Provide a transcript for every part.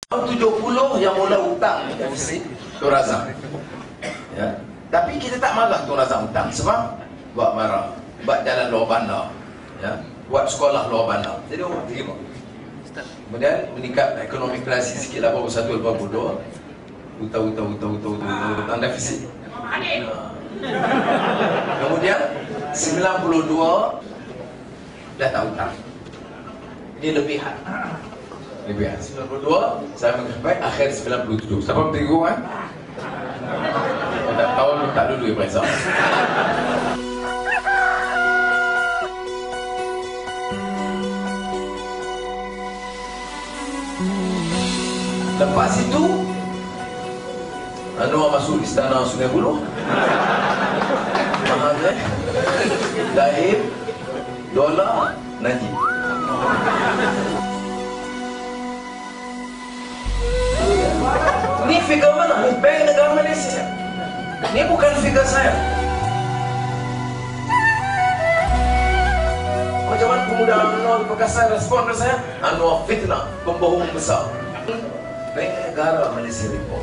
Tahun 70 yang mula hutang mesti Tun Razak. Ya. Tapi kita tak marah Tun Razak hutang sebab buat marah, buat jalan luar bandar, ya, buat sekolah luar bandar. Jadi orang terima. Kemudian meningkat ekonomi krisis sikit 81 82. Hutang defisit. Kemudian 92 dah tak hutang. Ini lebihan. 92 saya mencapai akhir 97. Siapa bertengok kan? Tak tahu tak dulu ya Pak. Lepas itu Anwar masuk istana Sungai Buloh. Mahathir, Dahir, Dolar, Najib. Ini figure mana? Ini Bank Negara Malaysia. Ini bukan figure saya. Macam mana pemuda Anwar perkasa respon ke saya? Anwar fitnah, pembohong besar. Bank Negara Malaysia report.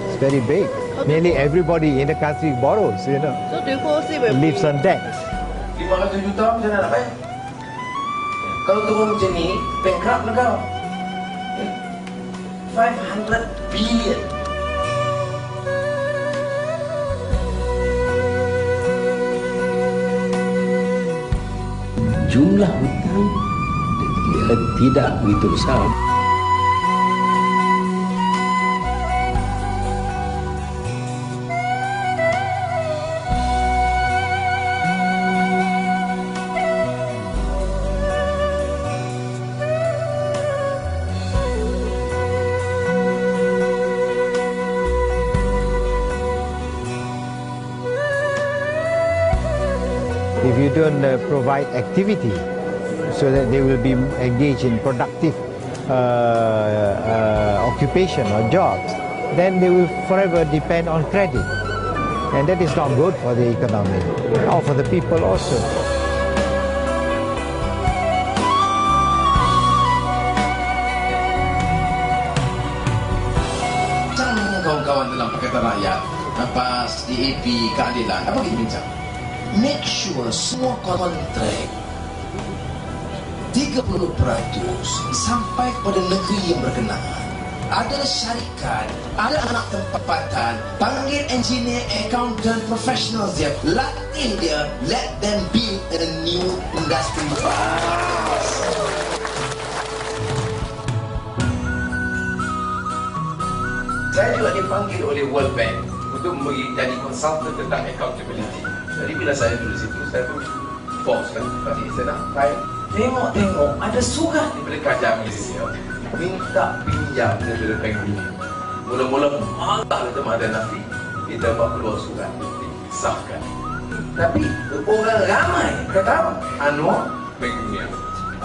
It's very big. Nearly everybody in the country borrows, you know. So do you foresee Lives on debt. 500 juta macam mana nak bayar? Kalau turun macam ni, bankrupt negara. 500 billion. Jumlah hutang tidak begitu besar. If you don't provide activity so that they will be engaged in productive occupation or jobs, then they will forever depend on credit. And that is not good for the economy or for the people also. Macam kawan-kawan dalam Pakatan Rakyat, lepas DAP keadilan, apa kita bincang? Make sure semua kontrak 30% sampai kepada negeri yang berkenaan. Ada syarikat, ada anak tempatan, panggil engineer, accountant, professionals dia, latih dia, let them build a new industry fast. Saya juga dipanggil oleh World Bank untuk menjadi konsultan tentang accountability. Jadi bila saya duduk situ, saya pun force kan, pasti saya nak try. Tengok, ada surat daripada kerajaan Malaysia minta pinjam daripada Bank Dunia. Mula-mula marah kata Mahathir Nafi, kita buat keluar surat disahkan. Tapi orang ramai kata Anwar Bank Dunia,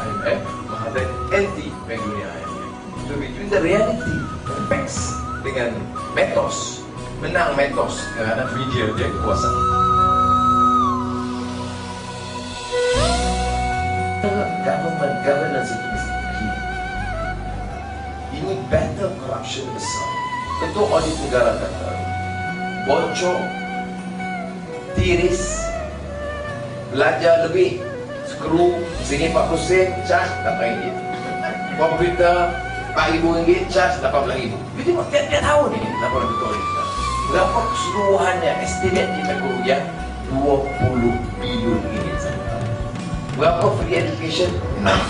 IMF, Mahathir anti Bank Dunia, IMF. So between the reality and facts dengan metos, menang metos kerana media dia kekuasaan. Governance itu mesti key. Ini battle corruption besar. Tentu audit negara kata bocor, tiris, belajar lebih, skru sini 40 sen, charge RM8. Komputer RM4,000, charge RM18,000. Jadi tengok tiap-tiap tahun ini laporan betul kita. Berapa keseluruhannya estimate kita kerugian RM20 bilion saja. Berapa free education? Nah.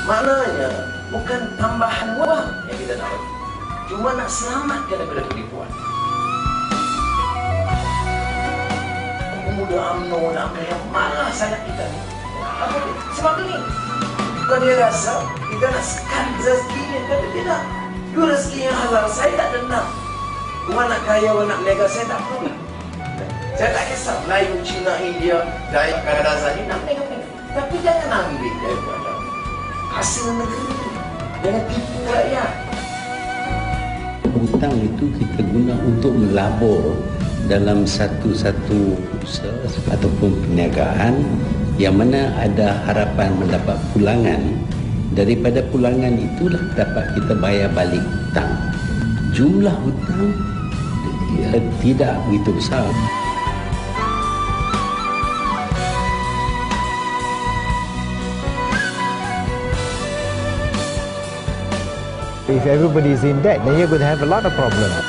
Maknanya bukan tambahan wang yang kita nak bagi, cuma nak selamatkan daripada penipuan. Pemuda UMNO nak yang malah sangat kita ni. Apa dia? Sebab ini bukan dia rasa kita nak sekat rezekinya, kata tidak. Dua rezeki yang halal saya tak dengar. Orang nak kaya, orang nak berniaga, saya tak perlu. Saya tak kisah Melayu, Cina, India, Dayak, Kadazan ni nak berniaga. jangan ambil daripada hasil negeri. Jangan tipu rakyat. Hutang itu kita guna untuk melabur dalam satu-satu usaha ataupun perniagaan yang mana ada harapan mendapat pulangan. Daripada pulangan itulah dapat kita bayar balik hutang. Jumlah hutang tidak begitu besar. If everybody is in debt, then you're going to have a lot of problems.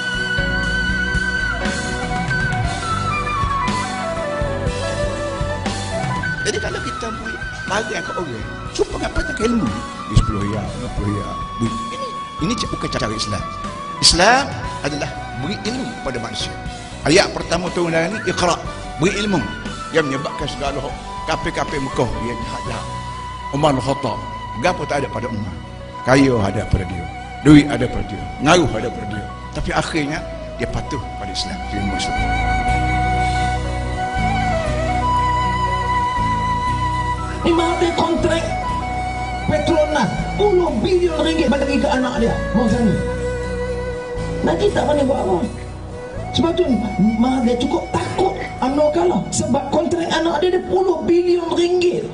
Jadi kalau kita beri barang ke orang, cuba ngapa tak ilmu? Di 10 riyal, 50 riyal. Ini bukan cara Islam. Islam adalah beri ilmu pada manusia. Ayat pertama turun dari ini, iqra, beri ilmu yang menyebabkan segala kafir-kafir Mekah yang jahat-jahat. Umar al-Khattab, gapo tak ada pada Umar. Kaya ada pada dia. Duit ada pada dia, ngaruh ada pada dia. Tapi akhirnya dia patuh pada Islam, ilmu Islam. Imam ada kontrak Petronas 10 bilion ringgit bagi ke anak dia, Mauzani. Nak kita mana buat apa? Sebab tu Mahathir cukup takut anak kalah sebab kontrak anak dia 10 bilion ringgit.